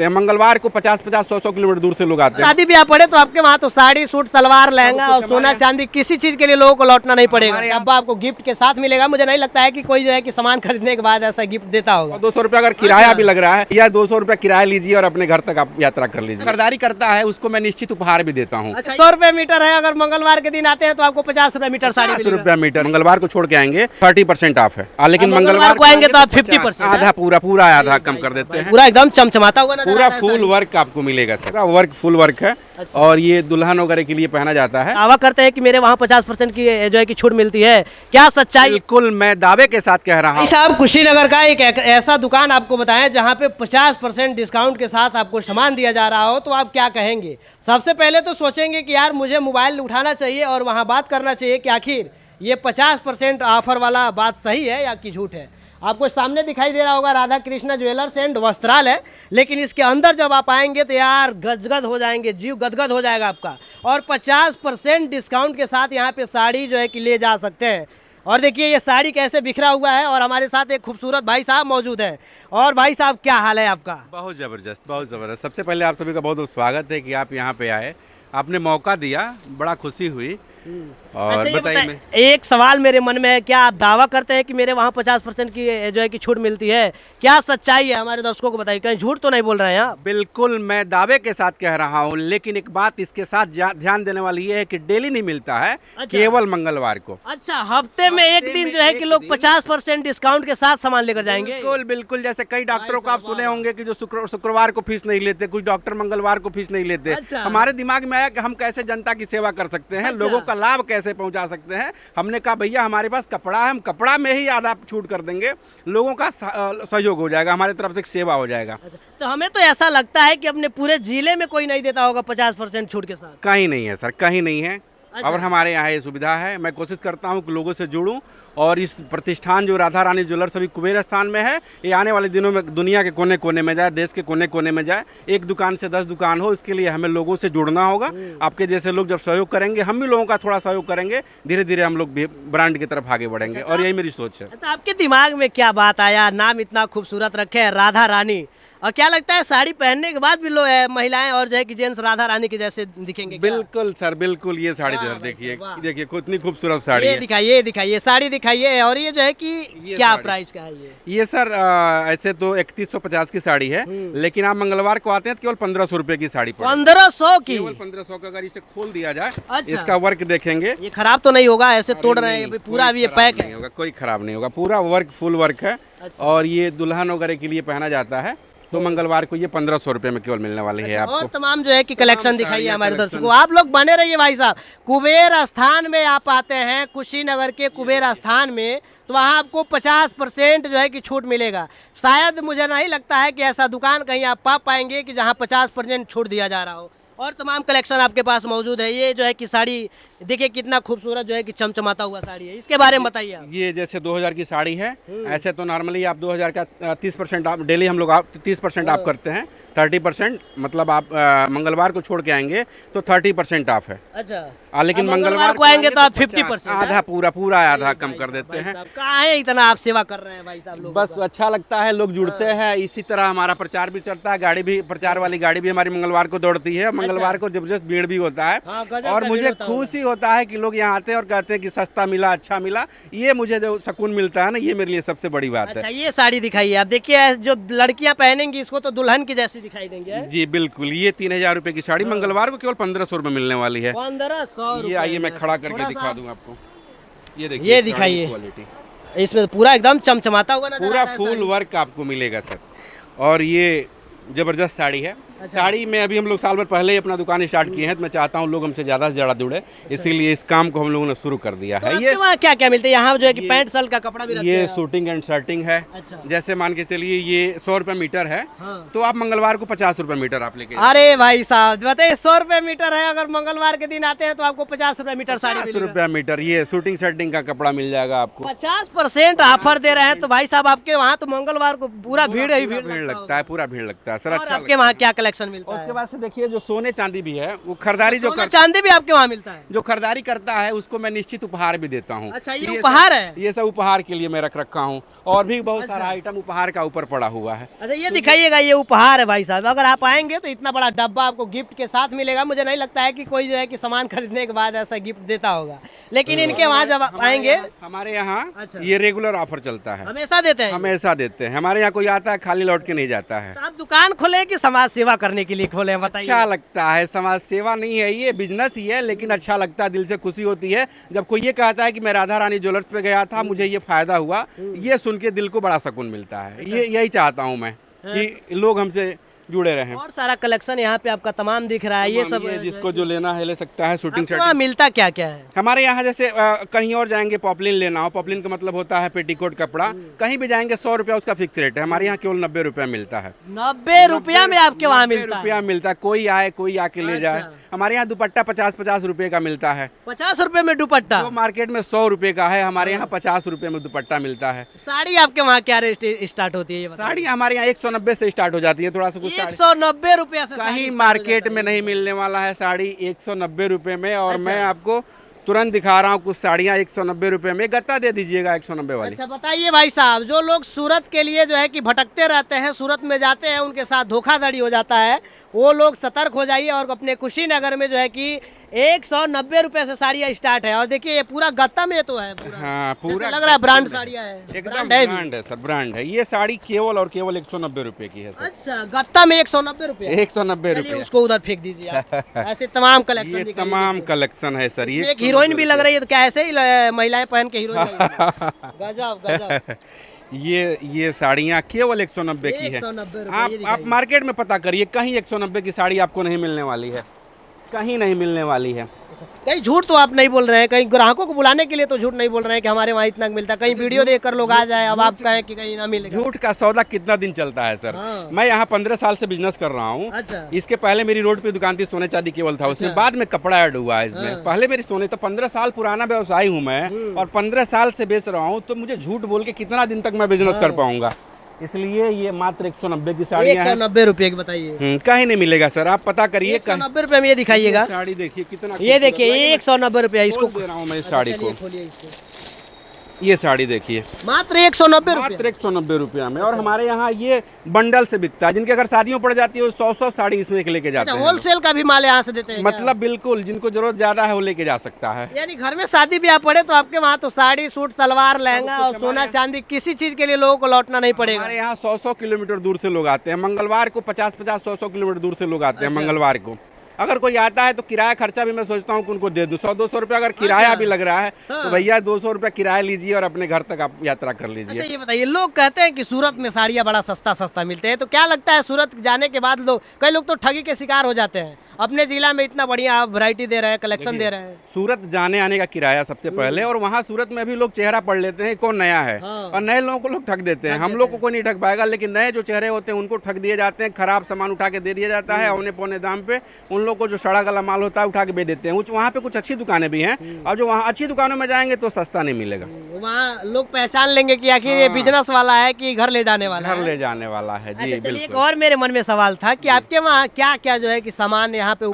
मंगलवार को 50-50, 100-100 किलोमीटर दूर से लोग आते हैं। शादी ब्याह पड़े तो आपके वहाँ तो साड़ी, सूट, सलवार, लहंगा और सोना चांदी किसी चीज के लिए लोगों को लौटना नहीं पड़ेगा। अब आपको गिफ्ट के साथ मिलेगा। मुझे नहीं लगता है कि कोई जो है कि सामान खरीदने के बाद ऐसा गिफ्ट देता होगा। 200 रुपया अगर किराया भी लग रहा है, या 200 रुपया किराया लीजिए और अपने घर तक आप यात्रा कर लीजिए। खरीदारी करता है उसको मैं निश्चित उपहार भी देता हूँ। 100 रुपए मीटर है, अगर मंगलवार के दिन आते हैं तो आपको 50 रुपए मीटर साड़ी 50 रुपया मीटर। मंगलवार को छोड़ के आएंगे 30% ऑफ है, लेकिन मंगलवार को आएंगे तो आप 50%, आधा पूरा आधा कम कर देते हैं। पूरा एकदम चमचमाता हुआ नजर आ पूरा रहा है फुल साड़ी। वर्क आपको मिलेगा सर, वर्क फुल वर्क है। और ये दुल्हन वगैरह के लिए पहना जाता है। दावा करते हैं कि मेरे वहाँ 50% की जो है कि छूट मिलती है, क्या सच्चाई? बिल्कुल, मैं दावे के साथ कह रहा हूँ। साहब, कुशीनगर का एक ऐसा दुकान आपको बताएं जहाँ पे 50% डिस्काउंट के साथ आपको सामान दिया जा रहा हो, तो आप क्या कहेंगे? सबसे पहले तो सोचेंगे कि यार मुझे मोबाइल उठाना चाहिए और वहाँ बात करना चाहिए कि आखिर ये 50% ऑफर वाला बात सही है या कि झूठ है। आपको सामने दिखाई दे रहा होगा राधा कृष्णा ज्वेलर्स एंड वस्त्रालय, लेकिन इसके अंदर जब आप आएंगे तो यार गदगद हो जाएंगे, जीव गदगद हो जाएगा आपका। और 50% डिस्काउंट के साथ यहाँ पे साड़ी जो है कि ले जा सकते हैं। और देखिए ये साड़ी कैसे बिखरा हुआ है, और हमारे साथ एक खूबसूरत भाई साहब मौजूद हैं। और भाई साहब, क्या हाल है आपका? बहुत ज़बरदस्त, बहुत ज़बरदस्त। सबसे पहले आप सभी का बहुत बहुत स्वागत है कि आप यहाँ पे आए, आपने मौका दिया, बड़ा खुशी हुई। और अच्छा, बताइए, एक सवाल मेरे मन में है, क्या आप दावा करते हैं कि मेरे वहाँ 50% की जो है कि छूट मिलती है? क्या सच्चाई है? हमारे दर्शकों को बताइए, कहीं झूठ तो नहीं बोल रहे हैं आप? बिल्कुल मैं दावे के साथ कह रहा हूँ, लेकिन एक बात इसके साथ ध्यान देने वाली ये है कि डेली नहीं मिलता है। अच्छा। केवल मंगलवार को। अच्छा, हफ्ते में एक दिन जो है कि लोग 50% डिस्काउंट के साथ सामान लेकर जाएंगे? बिल्कुल बिल्कुल। जैसे कई डॉक्टरों को आप सुने होंगे कि जो शुक्रवार को फीस नहीं लेते, कुछ डॉक्टर मंगलवार को फीस नहीं लेते। अच्छा। हमारे दिमाग में आया कि हम कैसे जनता की सेवा कर सकते हैं, लोगों का लाभ कैसे पहुंचा सकते हैं। हमने कहा भैया हमारे पास कपड़ा है, हम कपड़ा में ही आधा छूट कर देंगे, लोगों का सहयोग हो जाएगा, हमारे तरफ से सेवा हो जाएगा। अच्छा, तो हमें तो ऐसा लगता है कि अपने पूरे जिले में कोई नहीं देता होगा 50% छूट के साथ। कहीं नहीं है सर, कहीं नहीं है। अच्छा। और हमारे यहाँ ये सुविधा है। मैं कोशिश करता हूँ कि लोगों से जुड़ूं, और इस प्रतिष्ठान जो राधा रानी ज्वेलर्स अभी कुबेर स्थान में है, ये आने वाले दिनों में दुनिया के कोने कोने में जाए, देश के कोने कोने में जाए, एक दुकान से 10 दुकान हो। इसके लिए हमें लोगों से जुड़ना होगा। आपके जैसे लोग जब सहयोग करेंगे, हम भी लोगों का थोड़ा सहयोग करेंगे, धीरे धीरे हम लोग ब्रांड की तरफ आगे बढ़ेंगे। और यही मेरी सोच है। तो आपके दिमाग में क्या बात आया? नाम इतना खूबसूरत रखे है, राधा रानी, और क्या लगता है साड़ी पहनने के बाद भी लोग महिलाएं और जो है कि जेंट्स राधा रानी के जैसे दिखेंगे? बिल्कुल सर, बिल्कुल। ये साड़ी देखिए, देखिए कितनी खूबसूरत साड़ी है। दिखाइए साड़ी दिखाइए। और ये जो है कि क्या प्राइस का है ये सर ऐसे तो 3150 की साड़ी है, लेकिन आप मंगलवार को आते हैं तो केवल 1500 रुपए की साड़ी। 1500 की? केवल 1500 का। अगर इसे खोल दिया जाए, अच्छा। इसका वर्क देखेंगे, ये खराब तो नहीं होगा? ऐसे तोड़ रहे हैं पूरा, अभी ये पैक है। कोई खराब नहीं होगा, पूरा वर्क फुल वर्क है। और ये दुल्हन वगैरह के लिए पहना जाता है। तो मंगलवार को ये 1500 रुपए में केवल मिलने वाले हैं आपको। और तमाम जो है कि कलेक्शन दिखाइए हमारे दर्शकों। आप लोग बने रहिए भाई साहब। कुबेर स्थान में आप आते हैं, कुशीनगर के कुबेर स्थान में, तो वहाँ आपको 50% जो है कि छूट मिलेगा। शायद मुझे नहीं लगता है कि ऐसा दुकान कहीं आप पा पाएंगे कि जहाँ 50% छूट दिया जा रहा हो। और तमाम कलेक्शन आपके पास मौजूद है। ये जो है कि साड़ी देखिए कितना खूबसूरत जो है कि चमचमाता हुआ साड़ी है, इसके बारे में बताइए आप। ये जैसे 2000 की साड़ी है। ऐसे तो नॉर्मली आप 2000 का 30% आप डेली हम लोग 30% आप करते हैं। 30% मतलब आप मंगलवार को छोड़ के आएंगे तो 30% ऑफ है। अच्छा, लेकिन मंगलवार को आएंगे तो आप 50%, आधा पूरा आधा कम कर देते हैं। कहाँ है इतना आप सेवा कर रहे हैं भाई साहब लोग? बस अच्छा लगता है, लोग जुड़ते हैं। इसी तरह हमारा प्रचार भी चलता है। गाड़ी भी, प्रचार वाली गाड़ी भी हमारी मंगलवार को दौड़ती है। मंगलवार को जबरदस्त भीड़ भी होता है। और मुझे खुशी होता है कि लोग यहाँ आते हैं और कहते हैं कि सस्ता मिला, अच्छा मिला। ये मुझे जो सुकून मिलता है ना, ये मेरे लिए सबसे बड़ी बात है। अच्छा, ये साड़ी दिखाइए आप। देखिए जो लड़कियां पहनेंगी इसको तो दुल्हन की जैसी दिखाई देंगे। जी बिल्कुल। ये 3000 रुपए की साड़ी मंगलवार को केवल 1500 रुपए मिलने वाली है। 1500? ये आइए मैं खड़ा करके दिखा दूं आपको। ये देखिए, ये दिखाइए क्वालिटी। इसमें पूरा एकदम चमचमाता हुआ नजर पूरा फुल वर्क आपको मिलेगा सर। और ये जबरदस्त साड़ी है। साड़ी में अभी हम लोग साल भर पहले ही अपना दुकान स्टार्ट किए हैं, तो मैं चाहता हूँ लोग हमसे ज़्यादा से ज़्यादा जुड़े, इसीलिए इस काम को हम लोगों ने शुरू कर दिया है। ये क्या क्या मिलता है यहाँ जो है कि पैंट शर्ट का कपड़ा भी रखते हैं? ये शूटिंग एंड शर्टिंग है। अच्छा। जैसे मान के चलिए ये 100 रुपए मीटर है। हाँ। तो आप मंगलवार को 50 रुपए मीटर आप लेके। अरे भाई साहब बताइए, 100 रुपए मीटर है, अगर मंगलवार के दिन आते हैं तो आपको 50 रुपए मीटर साड़ी 50 रुपया मीटर ये शूटिंग शर्टिंग का कपड़ा मिल जाएगा आपको। 50% ऑफर दे रहे हैं तो भाई साहब आपके वहाँ तो मंगलवार को पूरा भीड़ ही भीड़ लगता है, पूरा भीड़ लगता है सर। अच्छा, आपके वहाँ क्या कलेक्शन मिलता है? उसके बाद से देखिए जो सोने चांदी भी है वो खरीदारी जो सोना चांदी भी आपके वहाँ मिलता है? जो खरीदारी करता है उसको मैं निश्चित उपहार भी देता हूँ। अच्छा, ये उपहार है? ये सब उपहार के लिए मैं रख रखा हूँ और भी बहुत सारा आइटम उपहार का ऊपर पड़ा हुआ है। अच्छा, ये दिखाइएगा, ये उपहार है भाई साहब। अगर आप आएंगे तो इतना बड़ा डब्बा आपको गिफ्ट के साथ मिलेगा। मुझे नहीं लगता है कि कोई जो है कि सामान खरीदने के बाद ऐसा गिफ्ट देता होगा, लेकिन इनके वहाँ जब आप आएंगे। हमारे यहाँ अच्छा। ये रेगुलर ऑफर चलता है, हमेशा देते हैं? हमेशा देते हैं। हमारे यहाँ कोई आता है खाली लौट के नहीं जाता है। तो आप दुकान खोले कि समाज सेवा करने के लिए खोले, बताइए? अच्छा लगता है, समाज सेवा नहीं है, ये बिजनेस ही है, लेकिन अच्छा लगता है, दिल से खुशी होती है जब कोई ये कहता है कि मैं राधा रानी ज्वेलर्स पे गया था, मुझे ये फायदा हुआ। ये सुन के दिल को बड़ा सुकून मिलता है। ये यही चाहता हूँ मैं कि लोग हमसे जुड़े रहें। और सारा कलेक्शन यहाँ पे आपका तमाम दिख रहा है। ये सब जिसको जो लेना है ले सकता है। शूटिंग आपके वहाँ मिलता क्या क्या है? हमारे यहाँ जैसे कहीं और जाएंगे पॉपलिन लेना हो, पॉपलिन का मतलब होता है पेटीकोट कपड़ा, कहीं भी जाएंगे 100 रुपया उसका फिक्स रेट है। हमारे यहाँ केवल 90 रुपया मिलता है। 90 रुपया में आपके वहाँ मिलता है? रुपया मिलता है, कोई आए कोई आके ले जाए। हमारे यहाँ दुपट्टा 50-50 रुपए का मिलता है। 50 रुपए में दुपट्टा? तो मार्केट में 100 रुपए का है, हमारे यहाँ 50 रुपए में दुपट्टा मिलता है। साड़ी आपके वहाँ क्या रेट स्टार्ट होती है? ये साड़ी हमारे यहाँ 190 से स्टार्ट हो जाती है, थोड़ा सा कुछ 190 रुपया से कहीं मार्केट में नहीं मिलने वाला है साड़ी 190 रुपए में। और मैं आपको तुरंत दिखा रहा हूँ कुछ साड़ियाँ 190 रुपए में। गत्ता दे दीजिएगा 190 वाली। अच्छा, बताइए भाई साहब, जो लोग सूरत के लिए जो है कि भटकते रहते हैं, सूरत में जाते हैं, उनके साथ धोखाधड़ी हो जाता है, वो लोग सतर्क हो जाइए। और अपने कुशीनगर में जो है कि 190 रुपए से साड़ियाँ स्टार्ट है। और देखिए ये पूरा गत्ता में तो है पूरा। हाँ, पूरा लग रहा है ब्रांड साड़ियाँ है, एकदम ब्रांड है सर, ब्रांड है। ये साड़ी केवल और केवल 190 रुपए की है सर। अच्छा, गत्ता में 190 रुपए? 190 रुपए। उसको उधर फेंक दीजिए आप। ऐसे तमाम कलेक्शन ये तमाम कलेक्शन है सर। ये एक हीरोइन भी लग रही है, तो क्या ऐसे ही महिलाएं पहन के हीरोइन? गजब गजब। ये साड़ियाँ केवल 190 की है। 190 आप मार्केट में पता करिए, कहीं 190 की साड़ी आपको नहीं मिलने वाली है, कहीं नहीं मिलने वाली है। कहीं झूठ तो आप नहीं बोल रहे हैं, कहीं ग्राहकों को बुलाने के लिए तो झूठ नहीं बोल रहे हैं कि हमारे वहाँ इतना मिलता है। कहीं वीडियो देखकर लोग आ जाए, अब आप कहें कि कहीं ना मिले। झूठ का सौदा कितना दिन चलता है सर? हाँ। मैं यहाँ 15 साल से बिजनेस कर रहा हूँ। अच्छा। इसके पहले मेरी रोड पे दुकान थी, सोने चांदी केवल था, उसमें बाद में कपड़ा ऐड हुआ है इसमें। हाँ। पहले मेरी सोने, तो 15 साल पुराना व्यवसाय हूँ मैं, और 15 साल से बेच रहा हूँ। तो मुझे झूठ बोल के कितना दिन तक मैं बिजनेस कर पाऊंगा? इसलिए ये मात्र 190 की साड़ी है। 190 रुपए की, बताइए? कहीं नहीं मिलेगा सर, आप पता करिए। 190 रुपए में ये दिखाइएगा साड़ी, देखिए कितना, ये देखिए 190 रुपया इसको दे रहा हूँ मैं इस साड़ी को। खोलिए इसको। ये साड़ी देखिए मात्र 190 मात्र रुपया? 190 रुपया में। और हमारे यहाँ ये बंडल से बिकता है, जिनके अगर शादियों पड़ जाती है वो 100 साड़ी इसमें लेके जाते हैं। होलसेल का भी माल यहाँ से देते हैं? मतलब बिल्कुल, जिनको जरूरत ज्यादा है वो लेके जा सकता है। यानी घर में शादी ब्याह पड़े तो आपके वहाँ तो साड़ी, सूट, सलवार, लहंगा और सोना चांदी, किसी चीज के लिए लोगों को लौटना नहीं पड़ेगा। हमारे यहाँ 100 किलोमीटर दूर से लोग आते हैं। मंगलवार को 50-50, 100 किलोमीटर दूर से लोग आते हैं मंगलवार को। अगर कोई आता है तो किराया खर्चा भी मैं सोचता हूँ कि उनको दे दूँ। 100-200 रुपया अगर किराया भी लग रहा है तो भैया 200 रुपया किराया लीजिए और अपने घर तक आप यात्रा कर लीजिए। अच्छा, ये बताइए, लोग कहते हैं कि सूरत में साड़ियाँ बड़ा सस्ता मिलते हैं, तो क्या लगता है सूरत जाने के बाद कई लोग तो ठगी के शिकार हो जाते हैं? अपने जिला में इतना बढ़िया आप वैरायटी दे रहे हैं, कलेक्शन दे रहे हैं। सूरत जाने आने का किराया सबसे पहले, और वहाँ सूरत में भी लोग चेहरा पढ़ लेते हैं कौन नया है, और नए लोगों को लोग ठग देते हैं। हम लोग को कोई नहीं ठग पाएगा, लेकिन नए जो चेहरे होते हैं उनको ठग दिए जाते हैं। खराब सामान उठा के दे दिया जाता है औने पौने दाम पे। उन लोग को जो सड़ा गला माल होता है उठा के बेच देते हैं। वहाँ पे कुछ अच्छी दुकानें भी हैं, और जो वहाँ अच्छी दुकानों में जाएंगे तो सस्ता नहीं मिलेगा। वहाँ लोग पहचान लेंगे कि आखिर ये बिजनेस वाला है कि घर ले जाने वाला है। घर ले जाने वाला है जी। अच्छा, चलिए, एक और मेरे मन में सवाल था कि आपके वहाँ क्या क्या जो है कि सामान यहाँ पे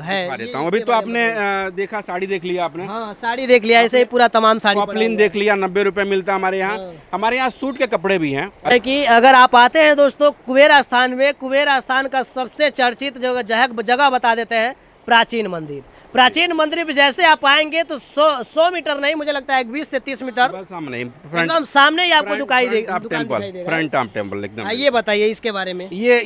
है? देता हूँ। अभी तो आपने देखा, साड़ी देख लिया आपने। हाँ, साड़ी देख लिया, ऐसे ही पूरा तमाम साड़ी। पॉपलिन देख लिया, 90 रुपए मिलता है हमारे यहाँ। हमारे यहाँ सूट के कपड़े भी हैं। कि अगर आप आते हैं दोस्तों कुबेर स्थान में, कुबेर स्थान का सबसे चर्चित जगह बता देते हैं, प्राचीन मंदिर। प्राचीन मंदिर पे जैसे आप आएंगे तो 100 मीटर नहीं, मुझे लगता है 20 से 30 मीटर बस सामने, एकदम सामने ही आपको दुकान दिखाई देगा। फ्रंट ऑफ टेम्पल एकदम। ये बताइए इसके बारे में। ये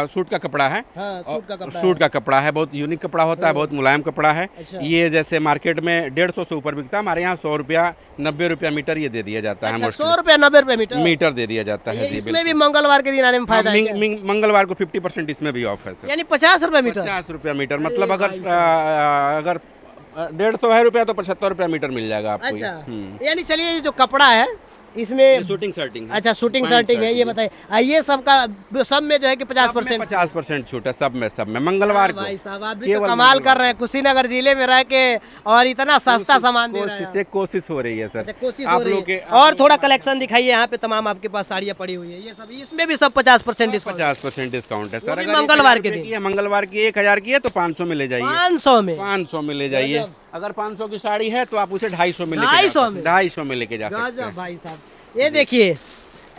सूट का कपड़ा है। हाँ, सूट का कपड़ा है, बहुत यूनिक कपड़ा होता है, बहुत मुलायम कपड़ा है। ये जैसे मार्केट में 150 से ऊपर बिकता है, हमारे यहाँ 100 रुपया 90 रुपया मीटर ये दे दिया जाता है। 100 रुपया 90 रुपया मीटर दे दिया जाता है। इसमें भी मंगलवार के दिन आने में फायदा है? मंगलवार को 50% इसमें भी ऑफ है सर। यानी 50 रुपया मीटर? 50 रुपया मीटर, मतलब अगर 150 है रुपया तो 75 रुपया मीटर मिल जाएगा आपको। अच्छा, यानी चलिए ये जो कपड़ा है इसमें शूटिंग शर्टिंग है। अच्छा शूटिंग पैंट शर्टिंग है, शर्ट ये बताइए। ये सब का सब में जो है कि 50%। 50% छूट है सब में मंगलवार को। भाई साहब आप भी तो केवल कमाल मंगलवार कर रहे हैं, कुशीनगर जिले में रह के और इतना सस्ता सामान दे रहे हैं। कोशिश हो रही है सर। अच्छा कोशिश आप हो रही लोग है। के और थोड़ा कलेक्शन दिखाइए, यहाँ पे तमाम आपके पास साड़ियाँ पड़ी हुई है, ये सब इसमें भी सब 50% डिस्काउंट। 50% डिस्काउंट है वो सर। भी अगर मंगलवार 1000 के रुपए दिन। की है, मंगलवार की 1000 की है तो 500 में ले जाइए। 500 में 500 में ले जाइए। गजब। अगर 500 की साड़ी है तो आप उसे 250 में लेके 250 में? 250 में लेके जा सकते गजब हैं। भाई साहब। ये देखिए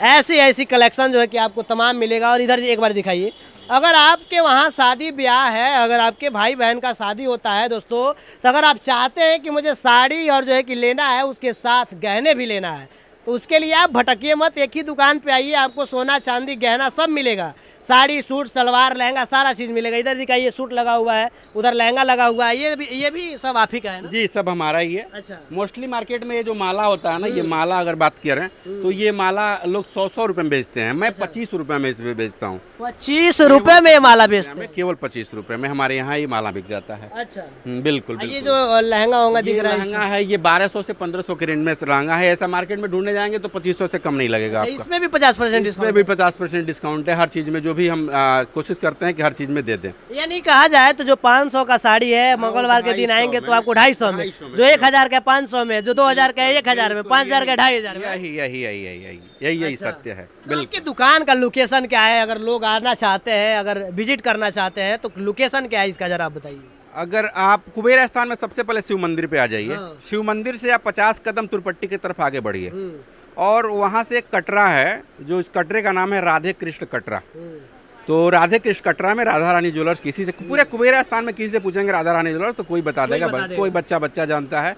ऐसी ऐसी कलेक्शन जो है कि आपको तमाम मिलेगा। और इधर एक बार दिखाइए, अगर आपके वहाँ शादी ब्याह है, अगर आपके भाई बहन का शादी होता है दोस्तों, तो अगर आप चाहते हैं कि मुझे साड़ी और जो है कि लेना है उसके साथ गहने भी लेना है, तो उसके लिए आप भटकिए मत, एक ही दुकान पे आइए, आपको सोना चांदी गहना सब मिलेगा। साड़ी सूट सलवार लहंगा सारा चीज़ मिलेगा। इधर दिखाइए सूट लगा हुआ है, उधर लहंगा लगा हुआ है, ये भी सब आप ही का है ना? जी सब हमारा ही है। अच्छा मोस्टली मार्केट में ये जो माला होता है ना, ये माला अगर बात करें तो ये माला लोग 100 रुपए में बेचते हैं। मैं 25 रुपए में इसमें बेचता हूँ। 25 रुपए में ये माला बेचते हैं? केवल 25 रुपए में हमारे यहाँ ये माला बिक जाता है। अच्छा बिल्कुल ये बिल्कुल। जो लहंगा होगा दिख ये रहा है लहंगा है, ये 1200 से 1500 के रेंज में लहंगा है। ऐसा मार्केट में ढूंढने जाएंगे तो 2500 से कम नहीं लगेगा अच्छा, आपका। इसमें भी 50% इसमें डिस्काउंट भी 50% डिस्काउंट है हर चीज में। जो भी हम कोशिश करते हैं कि हर चीज में दे दें। यानी कहा जाए तो जो 500 का साड़ी है मंगलवार के दिन 250 आएंगे तो में, आपको 250 में, 250 में, जो 1000 का 500 में, जो 2000 का 1000 में, 5000 का 2500 में। यही यही यही यही यही यही अच्छा। सत्य है। तो आपकी दुकान का लोकेशन क्या है? अगर लोग आना चाहते हैं, अगर विजिट करना चाहते हैं तो लोकेशन क्या है इसका जरा आप बताइए। अगर आप कुबेर स्थान में सबसे पहले शिव मंदिर पे आ जाइए। हाँ। शिव मंदिर से आप 50 कदम तुरपट्टी की तरफ आगे बढ़िए हम्म, और वहाँ से एक कटरा है, जो इस कटरे का नाम है राधे कृष्ण कटरा। हम्म। तो राधे कृष्ण कटरा में राधा रानी ज्वेलर्स, किसी से पूरे कुबेरा स्थान में किसी से पूछेंगे राधा रानी ज्वेलर्स तो कोई बता देगा। कोई बच्चा जानता है।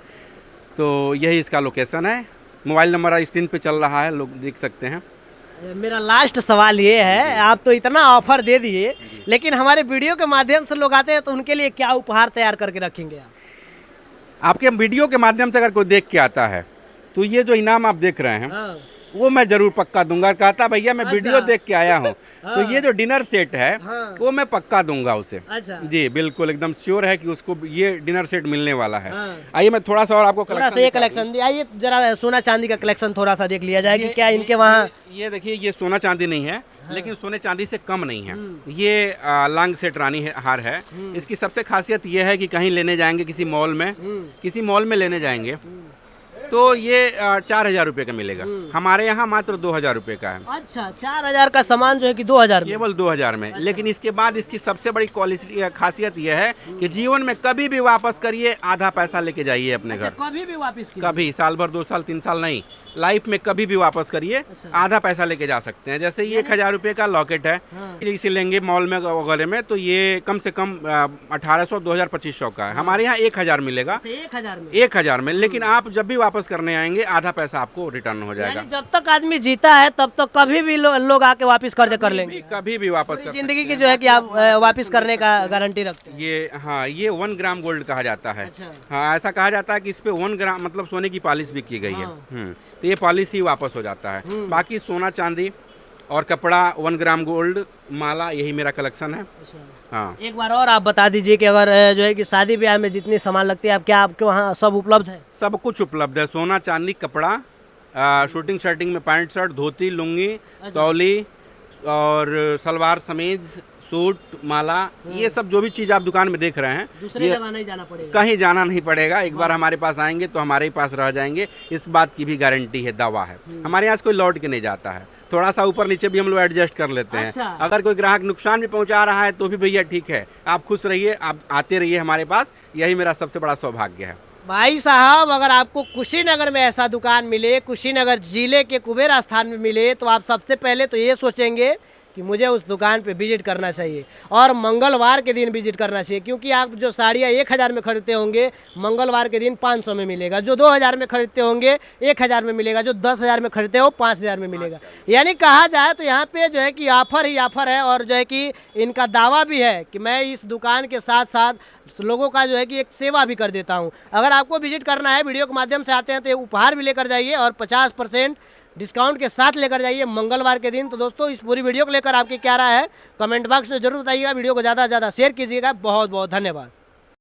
तो यही इसका लोकेशन है। मोबाइल नंबर स्क्रीन पे चल रहा है, लोग देख सकते हैं। मेरा लास्ट सवाल ये है, आप तो इतना ऑफर दे दिए, लेकिन हमारे वीडियो के माध्यम से लोग आते हैं तो उनके लिए क्या उपहार तैयार करके रखेंगे आप? आपके वीडियो के माध्यम से अगर कोई देख के आता है तो ये जो इनाम आप देख रहे हैं हाँ। वो मैं जरूर पक्का दूंगा। कहता भैया मैं वीडियो देख के आया हूँ तो हाँ। ये जो डिनर सेट है हाँ। वो मैं पक्का दूंगा उसे। अच्छा जी बिल्कुल, एकदम श्योर है कि उसको ये डिनर सेट मिलने वाला है। हाँ। आइए मैं थोड़ा सा और आपको थोड़ा सा ये कलेक्शन दिया, आइए जरा सोना चांदी का कलेक्शन थोड़ा सा देख लिया जाए कि क्या इनके वहाँ। ये देखिए, ये सोना चांदी नहीं है लेकिन सोने चांदी से कम नहीं है। ये लांग सेट रानी हार है। इसकी सबसे खासियत ये है कि कहीं लेने जाएंगे किसी मॉल में लेने जाएंगे तो ये 4000 रुपये का मिलेगा। हमारे यहाँ मात्र 2000 रुपये का है। अच्छा 4000 का सामान जो है कि 2000 में? केवल 2000 में। लेकिन इसके बाद इसकी सबसे बड़ी क्वालिटी खासियत यह है कि जीवन में कभी भी वापस करिए, आधा पैसा लेके जाइए अपने घर। कभी भी वापस कभी साल भर 2 साल 3 साल नहीं, लाइफ में कभी भी वापस करिए, आधा पैसा लेके जा सकते हैं। जैसे ये 1000 रुपये का लॉकेट है, इसे लेंगे मॉल में वगैरह में तो ये कम से कम 1800 2000 2500 का है। हमारे यहाँ 1000 मिलेगा। 1000 में। लेकिन आप जब भी वापस करने आएंगे आधा पैसा आपको रिटर्न हो जाएगा। जब तक आदमी जीता है तब तक कभी भी लोग आके वापस कर लेंगे। कभी भी वापस कर जिंदगी की जो है कि आप वापस करने का गारंटी रखते हैं। ये हाँ, ये 1 ग्राम गोल्ड कहा जाता है। अच्छा। हाँ, ऐसा कहा जाता है कि इस पे 1 ग्राम मतलब सोने की पॉलिश भी की गई है। तो ये पॉलिश ही वापस हो जाता है। बाकी सोना चांदी और कपड़ा 1 ग्राम गोल्ड माला, यही मेरा कलेक्शन है। हाँ, एक बार और आप बता दीजिए कि अगर जो है कि शादी ब्याह में जितनी सामान लगती है आप क्या आपके वहाँ सब उपलब्ध है? सब कुछ उपलब्ध है। सोना चांदी कपड़ा, शूटिंग शर्टिंग में पैंट शर्ट धोती लुंगी तौली और सलवार समीज सूट माला, ये सब जो भी चीज़ आप दुकान में देख रहे हैं दूसरे जगह नहीं जाना पड़ेगा, कहीं जाना नहीं पड़ेगा। एक बार हमारे पास आएंगे तो हमारे ही पास रह जाएंगे, इस बात की भी गारंटी है, दावा है। हमारे यहाँ से कोई लौट के नहीं जाता है। थोड़ा सा ऊपर नीचे भी हम लोग एडजस्ट कर लेते हैं। अच्छा। अगर कोई ग्राहक नुकसान भी पहुंचा रहा है तो भी भैया ठीक है, आप खुश रहिए, आप आते रहिए हमारे पास, यही मेरा सबसे बड़ा सौभाग्य है। भाई साहब अगर आपको कुशीनगर में ऐसा दुकान मिले, कुशीनगर जिले के कुबेर स्थान में मिले, तो आप सबसे पहले तो ये सोचेंगे कि मुझे उस दुकान पे विजिट करना चाहिए और मंगलवार के दिन विजिट करना चाहिए, क्योंकि आप जो साड़ियाँ 1000 में खरीदते होंगे मंगलवार के दिन 500 में मिलेगा, जो 2000 में खरीदते होंगे 1000 में मिलेगा, जो 10000 में खरीदते हो 5000 में मिलेगा। यानी कहा जाए तो यहाँ पे जो है कि ऑफर ही ऑफर है और जो है कि इनका दावा भी है कि मैं इस दुकान के साथ साथ लोगों का जो है कि एक सेवा भी कर देता हूँ। अगर आपको विजिट करना है, वीडियो के माध्यम से आते हैं तो ये उपहार भी लेकर जाइए और 50% डिस्काउंट के साथ लेकर जाइए मंगलवार के दिन। तो दोस्तों इस पूरी वीडियो को लेकर आपकी क्या राय है कमेंट बॉक्स में जरूर बताइएगा। वीडियो को ज़्यादा से ज़्यादा शेयर कीजिएगा। बहुत बहुत धन्यवाद।